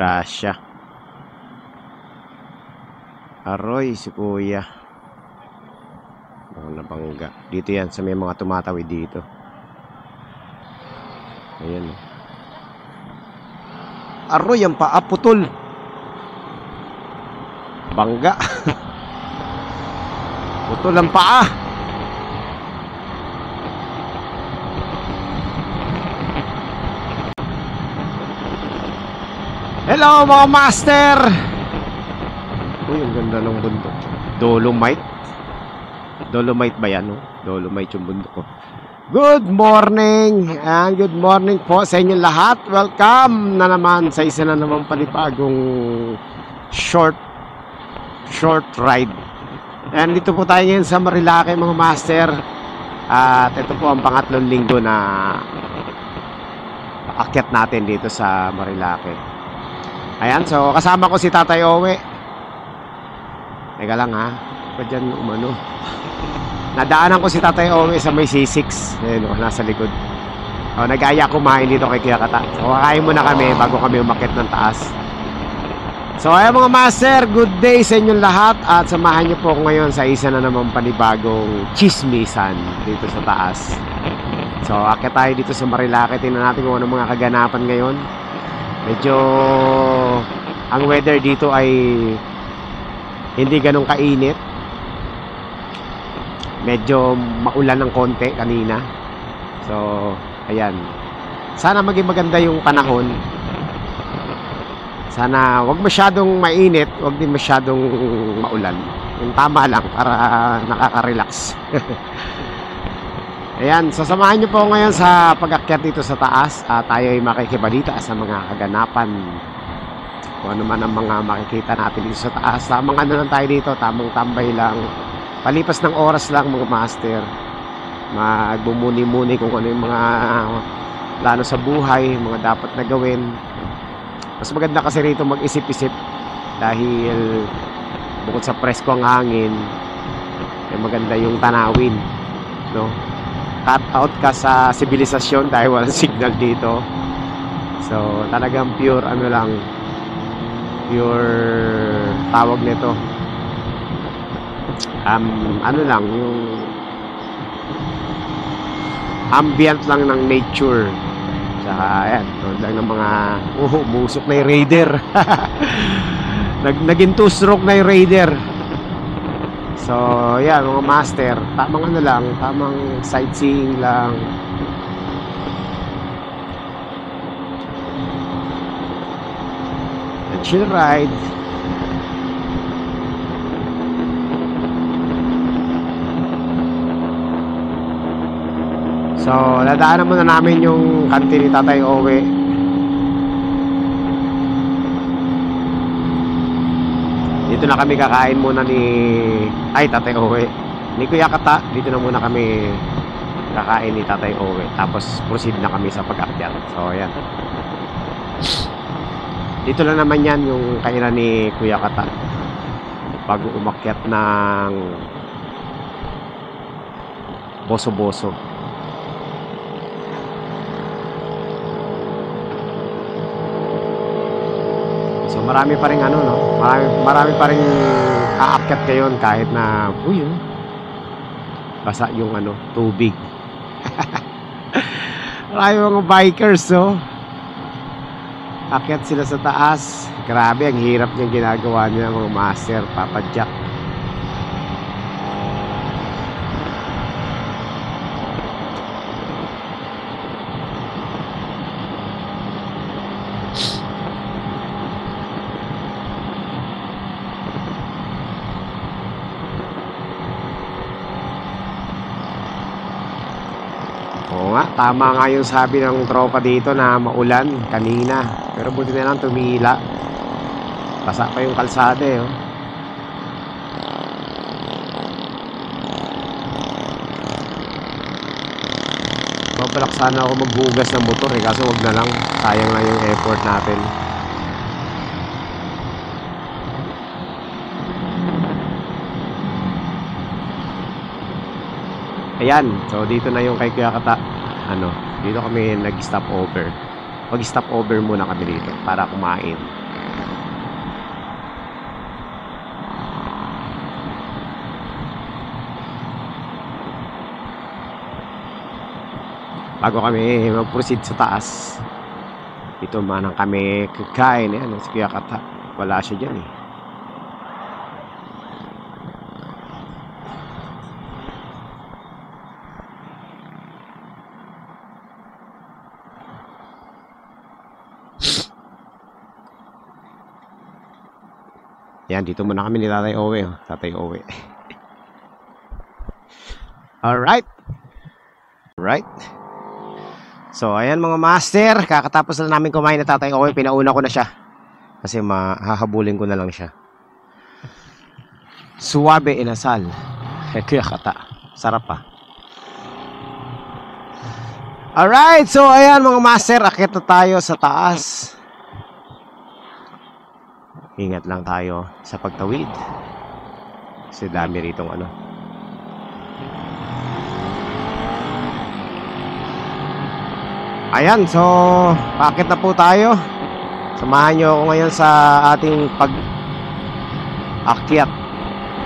Grasya. Aroy, si kuya. Nabangga. Dito yan, sa may mga tumatawid dito. Ayan. Aroy, ang paa, putol. Bangga. Putol ang paa. Hello mga master. Uy, ang ganda ng bundok. Dolomite. Dolomite ba yan? No? Dolomite yung bundok ko. Good morning. And good morning po sa inyo lahat. Welcome na naman sa isa na naman panipagong short ride. And dito po tayo ngayon sa Marilake mga master. At ito po ang pangatlong linggo na aakyat natin dito sa Marilake. Ayan, so kasama ko si Tatay Owe. Teka lang ha. Pa dyan umano. Nadaanan ko si Tatay Owe sa may C6. Ayan o, nasa likod. O, nag-aya kumain dito kay Kuya Kata. So, kakain muna kami bago kami umakyat ng taas. So, ayan mga master, good day sa inyong lahat. At samahan niyo po ako ngayon sa isa na naman panibagong chismisan dito sa taas. So, akyat tayo dito sa Marilake. Tingnan natin kung ano mga kaganapan ngayon. Medyo ang weather dito ay hindi ganun kainit. Medyo maulan ng konti kanina. So, ayan. Sana maging maganda yung panahon. Sana wag masyadong mainit, wag din masyadong maulan. Yung tama lang para nakaka-relax. Ayan, sasamahan niyo po ngayon sa pag-akyat dito sa taas. Tayo ay makikibalita sa mga kaganapan. Kung ano man ang mga makikita natin dito sa taas. Tamang ano lang tayo dito, tamang tambay lang. Palipas ng oras lang mga master. Magbumuni-muni kung ano yung mga plano sa buhay, mga dapat na gawin. Mas maganda kasi rito mag-isip-isip. Dahil bukod sa presko ang hangin, ay maganda yung tanawin, no? Cut out ka sa sibilisasyon dahil walang signal dito. So talagang pure ano lang, pure tawag nito, ano lang, yung ambient lang ng nature. Tsaka ayan, tulad lang ng mga musok na yung raider. Naging two-stroke na yung raider. So, yan mga master, tamang ano lang, tamang sightseeing lang. A chill ride. So, nadaanan muna namin yung kantin ni Tatay Owe. Dito na kami kakain muna ni Tatay Owe. Ni Kuya Kata, dito na muna kami kakain ni Tatay Owe. Tapos proceed na kami sa pag-akyat. So, ayan. Dito lang naman yan yung kainan ni Kuya Kata. Bago umakyat ng Boso-Boso. So marami pa rin ano, no? Marami pa rin aakyat ngayon kahit na basa yung ano, tubig. Marami mga bikers, so akyat sila sa taas. Grabe, ang hirap niyang ginagawa nila mga master, Papa Jack. Oo nga, tama nga yung sabi ng tropa dito na maulan kanina. Pero buti na lang tumila. Basa pa yung kalsada eh. Oh. Mabalak sana ako maghugas ng motor eh. Kaso wag na lang. Sayang na yung effort natin. Ayan, so dito na yung kay Kuya Kata. Dito kami nag-stop over. Mag-stop over muna kami dito para kumain. bago kami mag-proceed sa taas. Dito manang kami kakain. Ano, si Kuya Kata. Wala siya dyan eh. Yan, dito muna kami ni Tatay Owe. Oh. Tatay Owe. Alright. Right. So, ayan mga master. Kakatapos na namin kumain na Tatay Owe. Pinauna ko na siya. Kasi mahahabulin ko na lang siya. Suwabe inasal. Kuya Kata. Sarap pa. Alright. So, ayan mga master. Akit na tayo sa taas. Ingat lang tayo sa pagtawid. Kasi dami ritong ano. Ayan, so paakit na po tayo. Samahan nyo ako ngayon sa ating pag-akyat.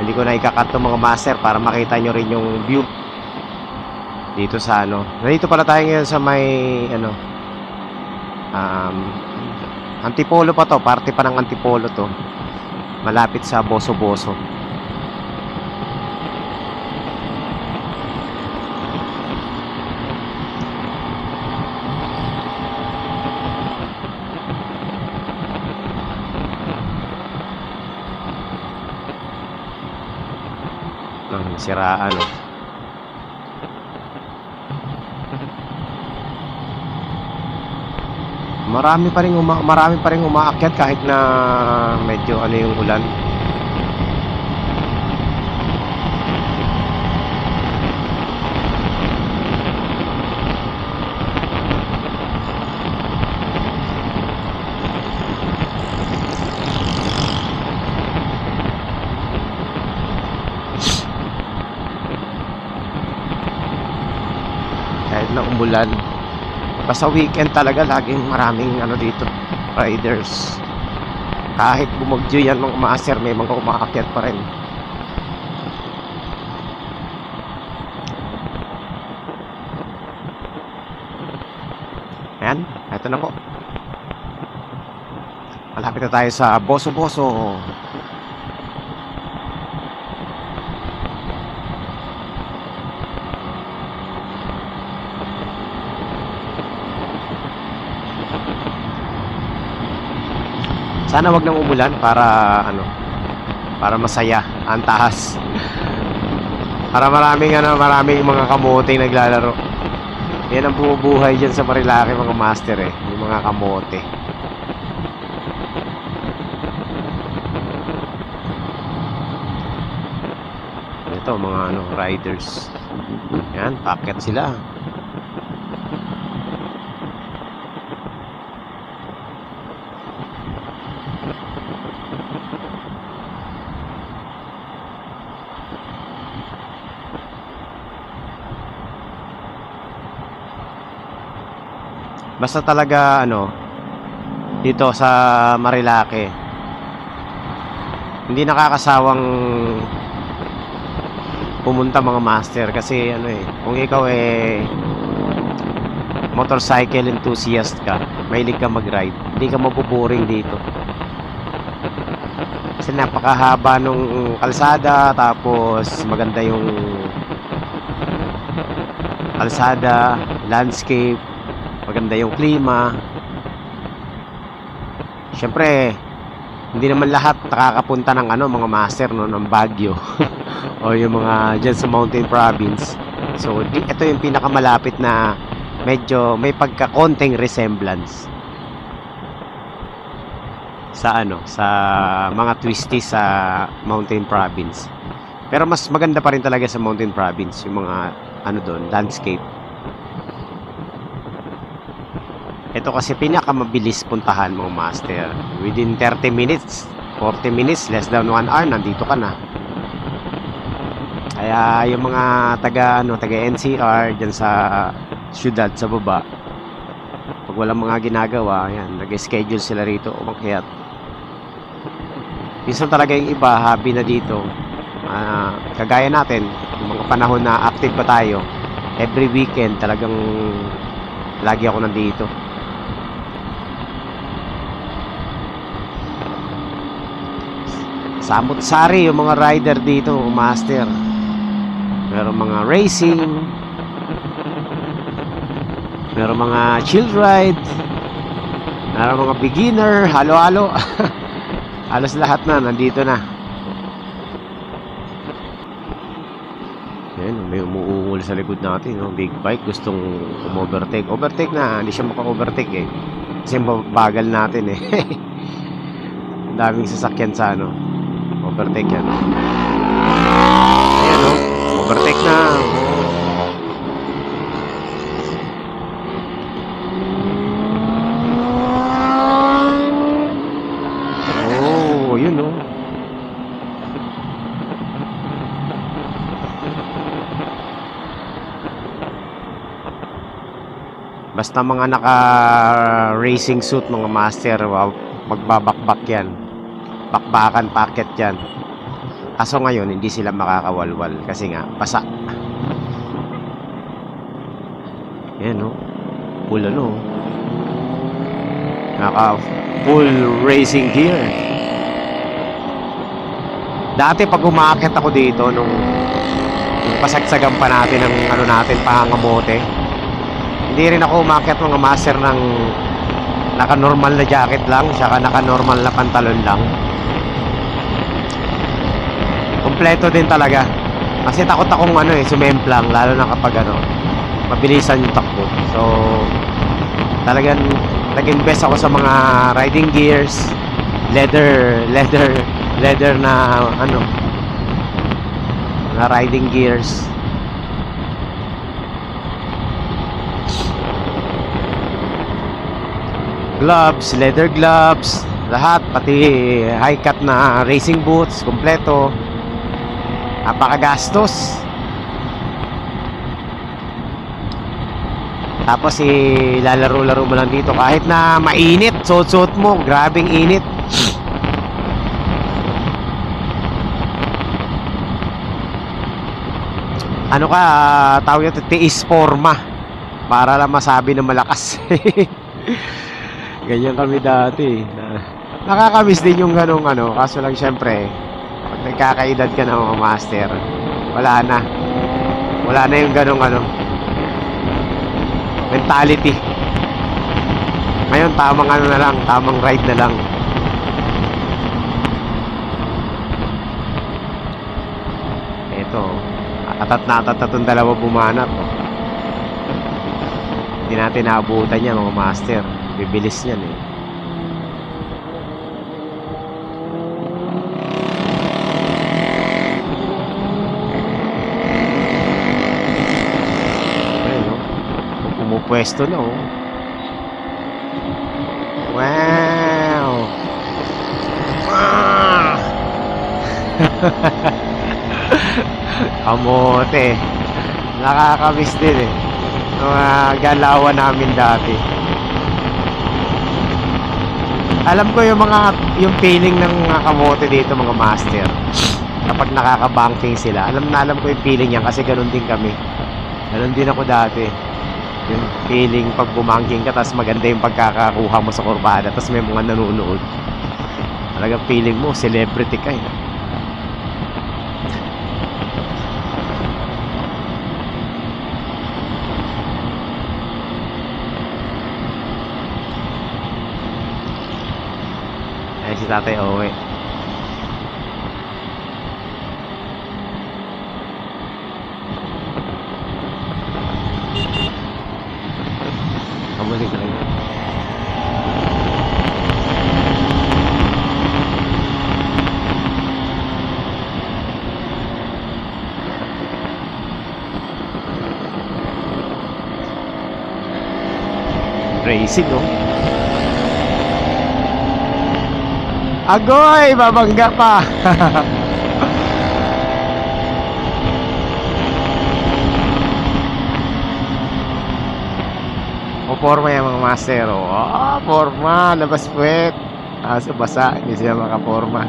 Hindi ko na ikakat ng mga master para makita nyo rin yung view. Dito sa ano. Nandito pala tayo ngayon sa may ano. Antipolo pa to, parte pa ng Antipolo to. Malapit sa Boso-Boso. Siraan oh. Marami pa ring umaakyat kahit na medyo ano yung ulan. Kahit na umulan. Basta weekend talaga laging maraming ano dito, riders. Kahit bumagyo yan mga master, may mga umaakyat pa rin. Ayan, eto na po. Malapit na tayo sa Boso-Boso. Sana wag nang umulan para ano, para masaya ang taas. Para maraming mga kamote naglalaro. Yan ang bumubuhay diyan sa Marilake mga master eh, yung mga kamote. Ito mga ano, riders. Yan, packet sila. Basta talaga ano dito sa Marilake hindi nakakasawang pumunta mga master kasi ano eh, kung ikaw eh motorcycle enthusiast ka, mahilig ka mag-ride, hindi ka mabuboring dito kasi napakahaba nung kalsada, tapos maganda yung kalsada, landscape, maganda yung klima. Siyempre, hindi naman lahat nakakapunta ng ano, mga master no, ng Baguio o yung mga dyan sa Mountain Province. So, ito yung pinakamalapit na medyo may pagka-konting resemblance sa ano, sa mga twisties sa Mountain Province. Pero mas maganda pa rin talaga sa Mountain Province yung mga ano doon, landscape. Ito kasi pinakamabilis puntahan mga master. Within 30 minutes, 40 minutes, less than 1 hour, nandito ka na. Kaya yung mga taga NCR dyan sa syudad, sa baba, pag walang mga ginagawa, yan, nag-schedule sila rito umakyat. Minsan talaga yung iba, happy na dito. Kagaya natin, yung mga panahon na active pa tayo, every weekend talagang lagi ako nandito. Samut-sari yung mga rider dito, master. Meron mga racing, meron mga chill ride, meron mga beginner, halo-halo. Halos lahat na nandito na. Ayan, may umuungol sa likod natin, no? Big bike, gustong overtake. Overtake na, hindi siya maka-overtake eh. Kasi bagal natin eh. Daming sasakyan sa ano. Overtake yan. Ayan, no? Overtake na. Oh, yun, no? Basta mga naka-racing suit, mga master, wow, magbabakbak yan. Bakbakan packet yan. Kaso ngayon, hindi sila makakawalwal kasi nga, basa. Yan, no? Full, ano? Naka-full racing gear. Dati pag umaakit ako dito, nung pasagsagan pa natin ng ano natin, pangangamote, hindi rin ako umakyat mga master ng naka-normal na jacket lang, saka naka-normal na pantalon lang. Kompleto din talaga. Kasi takot akong ano eh, sumemplang, lalo na kapag ano, mabilisan yung takbo. So, talagang nag-invest ako sa mga riding gears, leather na ano, na riding gears. Gloves, leather gloves, lahat, pati high cut na racing boots, kompleto. Napakagastos. Tapos ilalaro-laro mo lang dito kahit na mainit, suot-suot mo, grabing init. Ano ka, tawag ito, tiis forma para lang masabi na malakas. Ganyan kami dati. Nakakamiss din yung ganong ano. Kaso lang syempre, pag nagkakaedad ka na mga master, wala na. Wala na yung ganong ano, mentality. Ngayon, tamang ano na lang, tamang ride na lang. Ito, atat na atat itong dalawa bumanat. Hindi natin naabutan yan mga master. Bibilis yan eh. Ayun, no? Pumupwesto na, oh. Wow! Kamote. Nakakamiss din eh. Mga galawan namin dati. Alam ko yung feeling ng mga kamote dito mga master. Kapag nakaka-banking sila, alam ko yung feeling yan kasi ganun din kami. Ganun din ako dati. Yung feeling pag bumangking ka, tapos maganda yung pagkakakuha mo sa kurbada, tapos may mga nanonood. Talagang feeling mo, celebrity ka eh. Ay, si Tatay Owe. Kamuling ka lang. Racing, no? Agoy! Babangga pa! O, forma yung mga master. Oh, forma! Labas puwet! Kaso basa, hindi siya makaporma.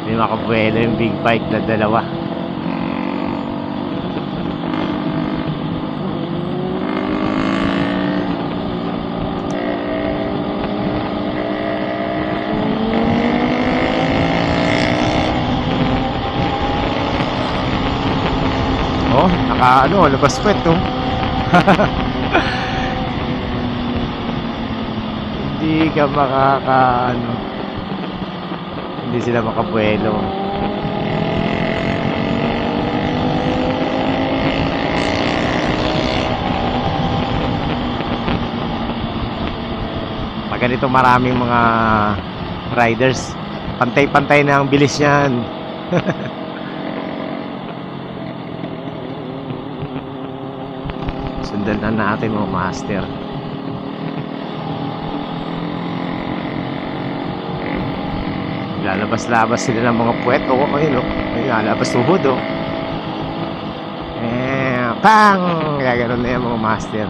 May makabuelo yung big bike na dalawa. Oh, labas puwet oh. Hindi ka hindi sila makabuelo. Pag ganito maraming mga riders, pantay-pantay na ang bilis niyan. Sundan na natin mga master. Lalabas-labas sila ng mga puwet. Oo, ayun o. Ayun, lalabas tuhod o. Pang! Gaganon na yung mga master.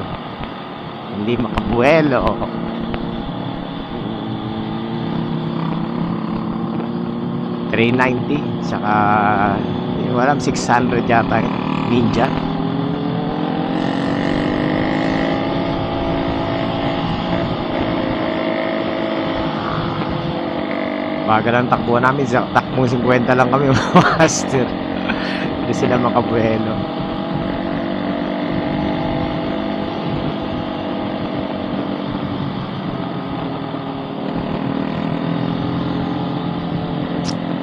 Hindi makabuelo. $390. Saka, hindi ko alam, 600 yata. Ninja. Bagal ang takbo namin. Takbong 50 lang kami mga master. Hindi sila makabuelo.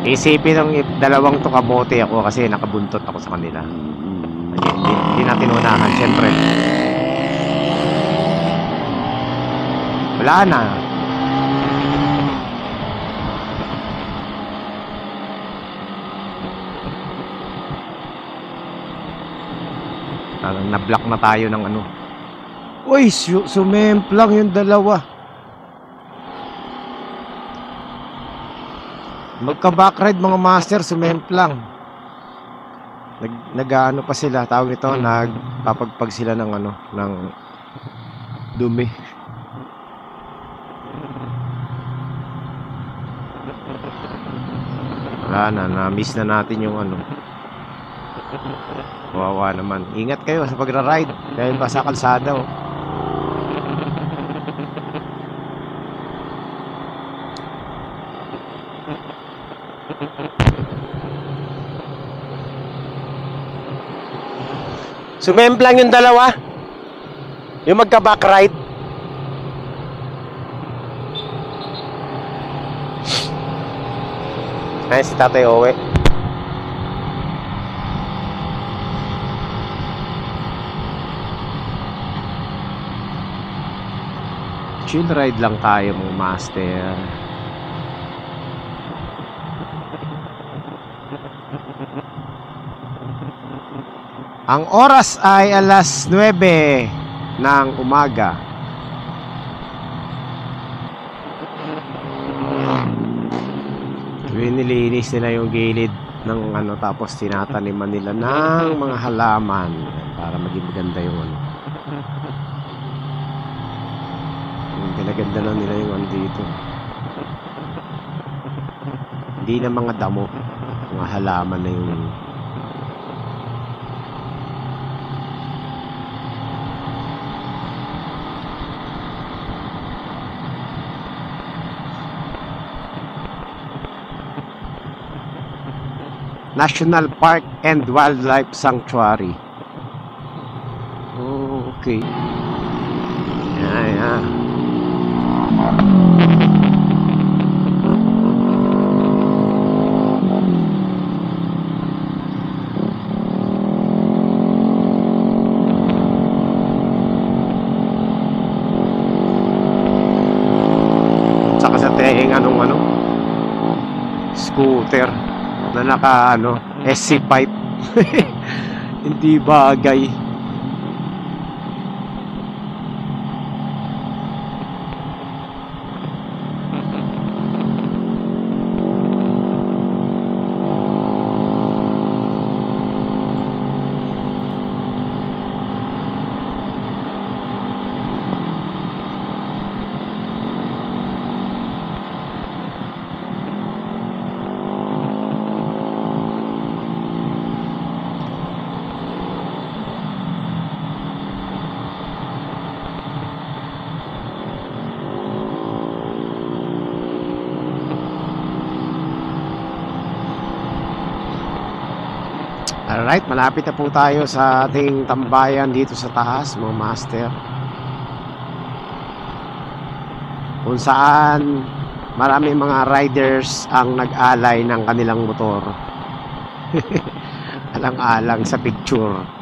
Isipin ng dalawang to kabote ako kasi nakabuntot ako sa kanila. Hindi natin unahan, syempre. Wala na. Na-block na tayo ng ano. Uy, sumemplang yung dalawa. Magka-backride mga master, sumemplang. Nag-ano pa sila, tawag ito, nagpapagpag sila ng ano, ng dumi. Wala na, na-miss na natin yung ano. Wawa naman. Ingat kayo sa pagra-ride dahil basa kalsada oh. Sumemplang yung dalawa. Yung magka-backride. Ay, si Tatay Owe. Chill ride lang tayo mga master. Ang oras ay alas 9 ng umaga. Nilinis nila yung gilid ng ano, tapos tinataniman nila ng mga halaman para maging maganda yung ano. Pinaganda na nila yung ano dito. Hindi na mga damo, mga halaman na yung National Park and Wildlife Sanctuary. Oh, okay. Ayan. Saka sa teheng anong scooter na naka SC pipe. Hindi bagay. Alright, malapit na po tayo sa ating tambayan dito sa taas, mga master. Kung saan marami mga riders ang nag-alay ng kanilang motor. Alang-alang sa picture.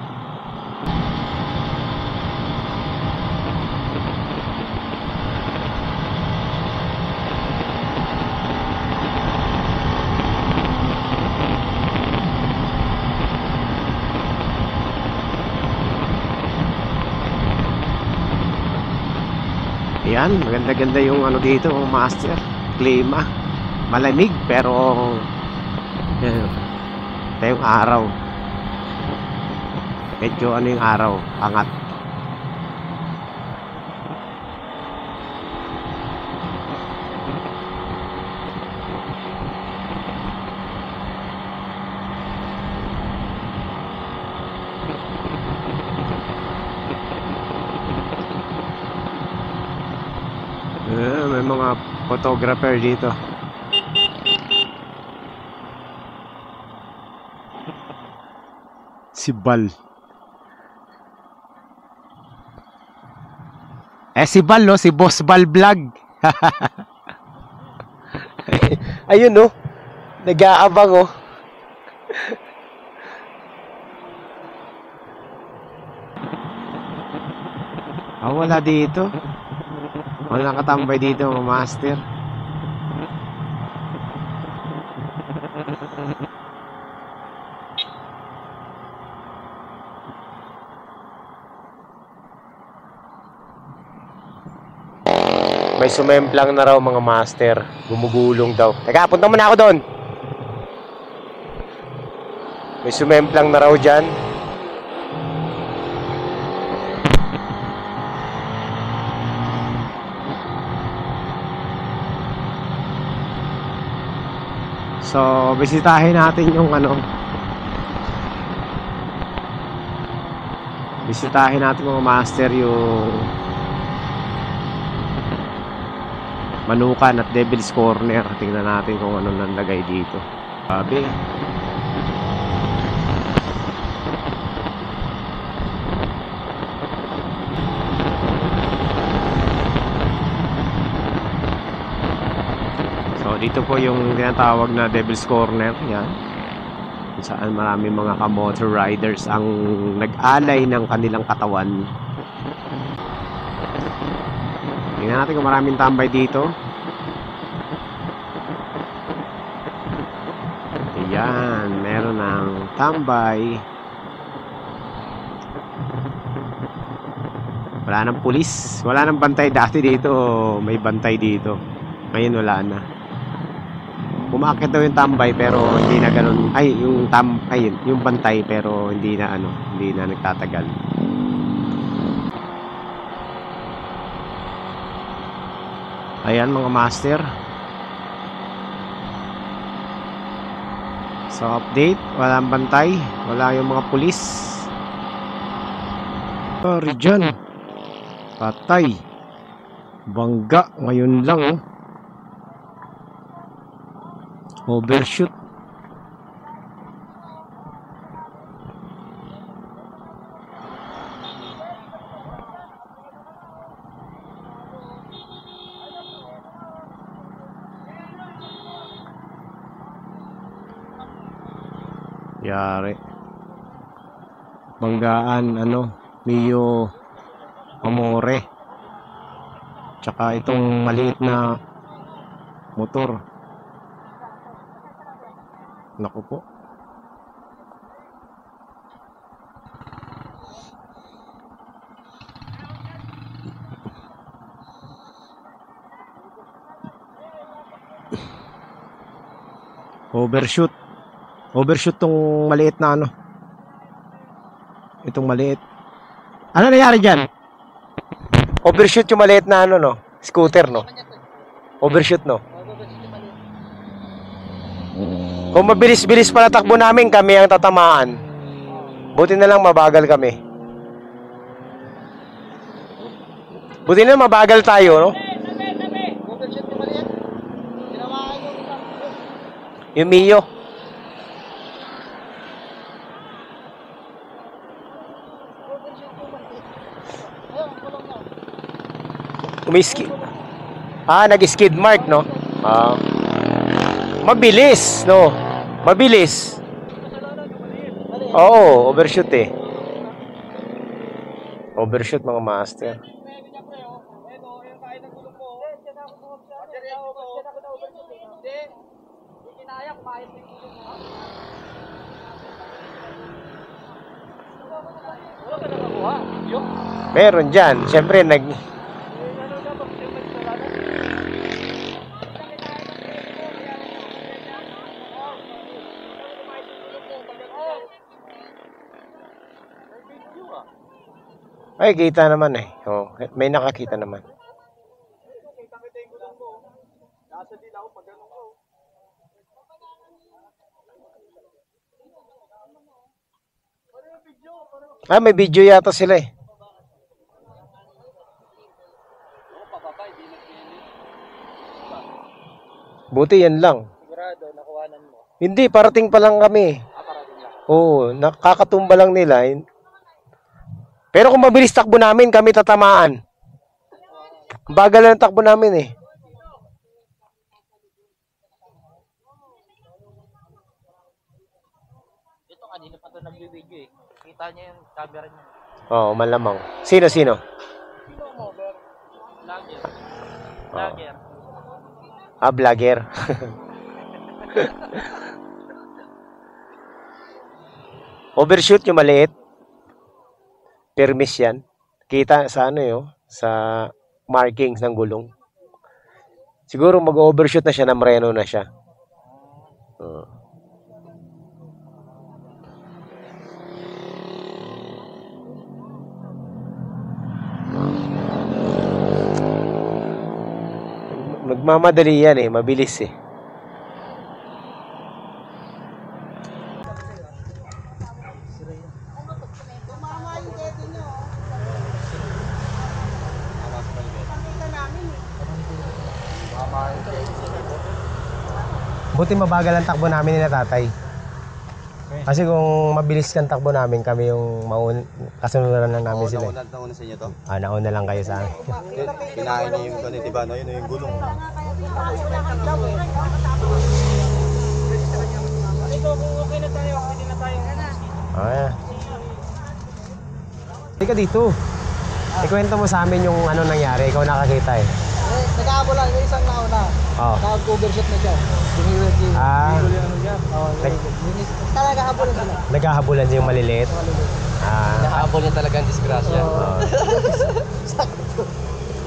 Ayan, maganda-ganda yung ano dito, master. Klima. Malamig pero ito yung araw. Medyo ano yung araw, angat. May mga photographer dito. Si Bal. Si Bal, no? Si Boss Bal Vlog. Ayun, no? Nag-aabang, oh. Wala dito. Wala nakatambay dito, mga master. May sumemplang na raw, mga master. Gumugulong daw. Teka, punta muna ako doon. May sumemplang na raw dyan. So, bisitahin natin yung ano. Bisitahin natin, mga master, yung Manukan at Devil's Corner. Tingnan natin kung ano nalagay dito. Sabi. So, dito po yung tinatawag na Devil's Corner. Yan. Kung saan marami mga ka-motor riders ang nag-alay ng kanilang katawan. Tingnan natin kung maraming tambay dito. Ayan, meron ng tambay. Wala nang pulis. Wala nang bantay dati dito. May bantay dito. Ngayon wala na. Umakit daw yung tambay pero hindi na ganun. Ay, yung bantay pero hindi na hindi na nagtatagal. Ayan, mga master. So, update. Walang bantay. Wala yung mga pulis. Sorry dyan. Patay. Bangga. Ngayon lang, oh. Overshoot. Yari. Banggaan, Mio Amore. Tsaka itong maliit na motor. Naku po. Overshoot. Overshoot tong maliit na Itong maliit. Ano nangyari dyan? Overshoot yung maliit na scooter, no? Overshoot, no? Kung mabilis-bilis pala takbo namin, kami ang tatamaan. Buti na lang mabagal kami. Buti na lang mabagal tayo, no? Yung Mio. Umiski. Nag-skid mark, no? Mabilis, no? Mabilis. Oo, overshoot eh. Overshoot mga master. Meron dyan. Siyempre, Ay, kita naman eh. Oh, may nakakita naman. May video yata sila eh. Buti yan lang. Sigurado, nakuhanan mo. Hindi, parating pa lang kami. Parating lang. Oo, nakakatumba lang nila. Pero kung mabilis takbo namin, kami tatamaan. Bagal lang takbo namin eh. Ito kanina pa ito nag-video eh. Kita niya yung camera niya. Oo, malamang. Sino? Sino mo, Ber? Vlogger. Vlogger. Vlogger. Overshoot yung maliit. Permis yan. Kita sa sa markings ng gulong. Siguro mag-overshoot na siya, namreno na siya. Nagmamadali yan eh, mabilis eh. Buti mabagal ang takbo namin nila tatay. Kasi kung mabilis kang takbo namin, kami yung kasunod lang namin sila. Nauna sa inyo to? Nauna lang kayo sa akin. Kinain niya yung ganito, diba? No? Yun yung gulong. Ito, kung okay na tayo, okay na tayo. Hindi ka dito. Ikwento mo sa amin yung nangyari. Ikaw nakakita eh. Nag-aabol lang, yung isang nauna. Nag-overshot na siya. Nag-habulan sila. Naghahabulan yung maliliit. Nakahabol niya talaga ang disgrasya.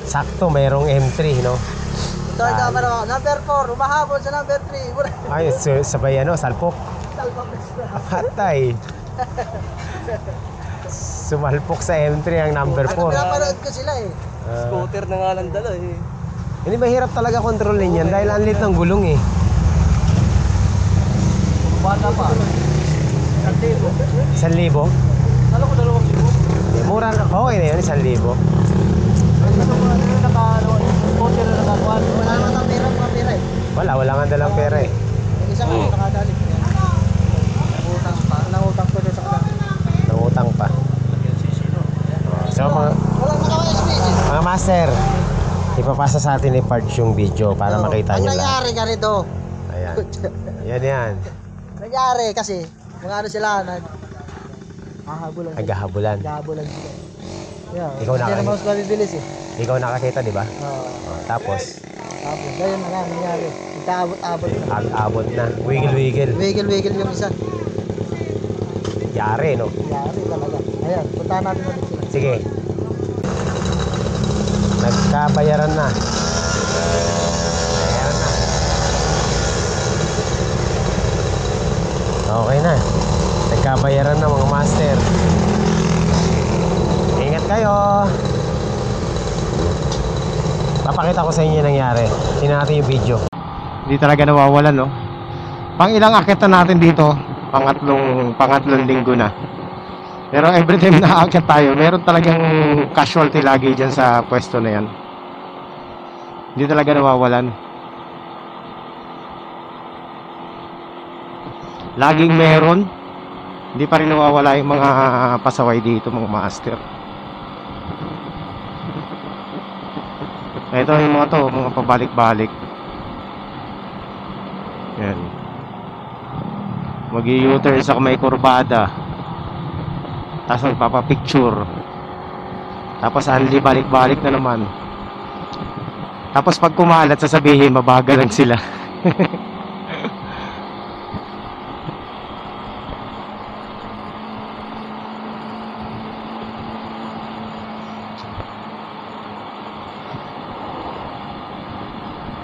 Sakto, mayroong M3, no? Ito ang camera ko. Number 4, umahabol sa number 3. Ay, sabay salpok. Patay. Sumalpok sa M3 ang number 4. Napanood ko sila eh. Scooter na nga lang dala eh. Hindi mahirap talaga kontrolin yan dahil ang lit ng gulong eh. Bata pa. 1,000? Kala ko 2,000. Mura na. Okay na yun, 1,000. Scooter na nakakuha. Wala naman ang pera, mga pera eh. Wala nga dalang pera eh. Yung isa nga nakadali. Nangutang ko doon sa kanila. Nangutang pa. So mga master, ipapasa sa atin ni Parts yung video para makita nyo lang. Ang nangyari ganito. Ayan. Yan. Nangyari kasi, mga sila, naghahabulan. Naghahabulan. Naghahabulan sila. Yeah, Ikaw hindi naman mas mabibilis eh. Ikaw nakakita, di ba? Tapos, ganyan na nga nangyari. Nagkaabot-abot na. Abot na. Wiggle. Wiggle yung isa. Yari, no? Yari talaga. Ayan, puntahan natin ulit sila. Sige. Nagkabayaran na. Okay na. Nagkabayaran na mga master. Ingat kayo. Papakita ko sa inyo yung nangyari. Tingnan natin yung video. Hindi talaga nawawalan, no? Pang ilang akit na natin dito? Pangatlong linggo na. Pero every time na aakyat tayo, meron talagang casualty lagi dyan sa pwesto na yan. Hindi talaga nawawalan. Laging meron. Hindi pa rin nawawala yung mga pasaway dito, mga master. Ito yung mga to, mga pabalik-balik. Yan. Mag-u-turn sa may kurbada. Tapos magpapapicture. Tapos only balik-balik na naman. Tapos pag kumalat, sasabihin mabagal lang sila.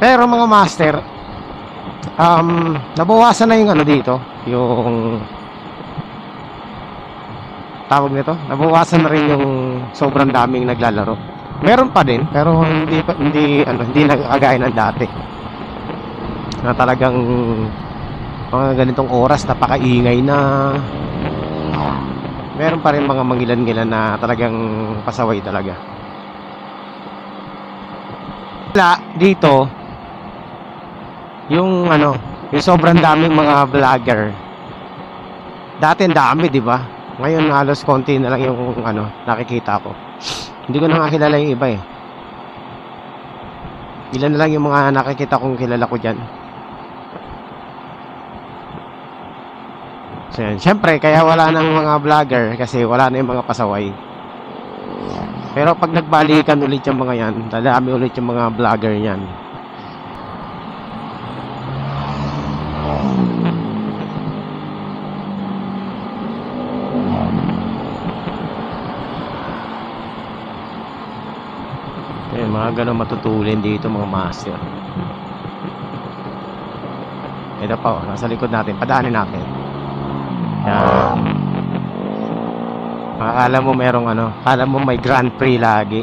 Pero mga master, nabawasan na yung ano dito, yung tawag nito, nabawasan na rin yung sobrang daming naglalaro. Meron pa din, pero hindi nagkagaya ng dati. Na talagang mga ganitong oras napakaingay na. Meron pa rin mga mangilan-ngilan na talagang pasaway talaga. Wala dito yung yung sobrang daming mga vlogger. Dati ang dami, di ba? Ngayon halos konti na lang yung nakikita ko. Hindi ko na nakakilala yung iba eh. Ilan na lang yung mga nakikita kong kilala ko dyan. So yan, syempre kaya wala nang mga vlogger kasi wala na yung mga pasaway. Pero pag nagbalikan ulit yung mga yan, dadami ulit yung mga vlogger yan. Ayan, mga ganun matutulin dito mga master. Ito pa, nasa likod natin, padaanin natin. Yan. Akala mo merong akala mo may Grand Prix lagi.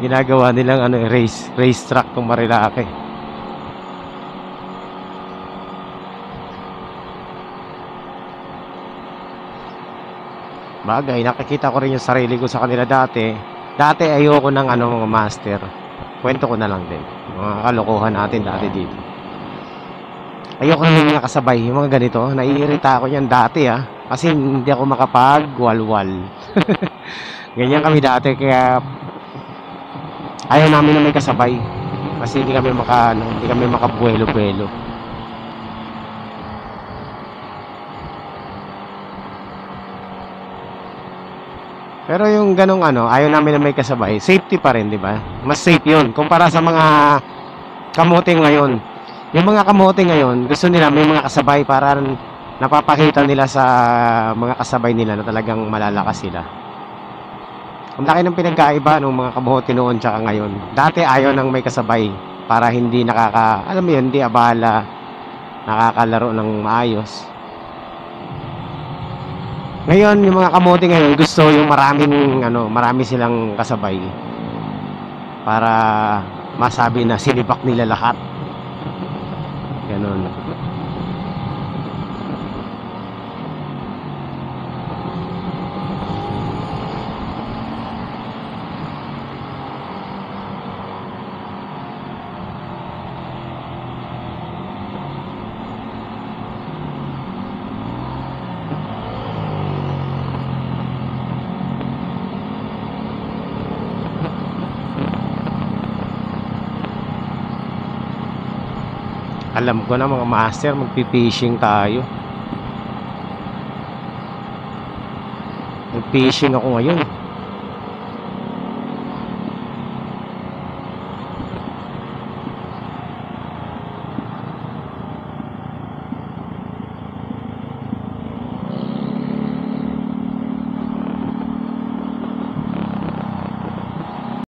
Ginagawa nilang race track tong Marilake. Bagay, nakikita ko rin yung sarili ko sa kanila dati. Dati ayoko ng mga master. Kwento ko na lang din. Mga kalokohan natin dati dito. Ayoko ng mga kasabay, yung mga ganito. Naiirita ako yan dati kasi hindi ako makapag-walwal. Ganyan kami dati, kaya ayaw namin na may kasabay. Kasi hindi kami makabuelo-buelo. Pero yung ganong ayaw namin na may kasabay, safety pa rin, di ba? Mas safe yun. Kumpara sa mga kamote ngayon. Yung mga kamote ngayon, gusto nila may mga kasabay para napapakita nila sa mga kasabay nila na talagang malalakas sila. Ang laki ng pinagkaiba ng mga kamote noon tsaka ngayon. Dati ayaw nang may kasabay para hindi hindi abala, nakakalaro ng maayos. Ngayon, yung mga kamote ngayon, gusto yung marami silang kasabay para masabi na sinipak nila lahat. Ganun. Alam ko na mga master, magpi-fishing tayo. Mag-fishing ako ngayon.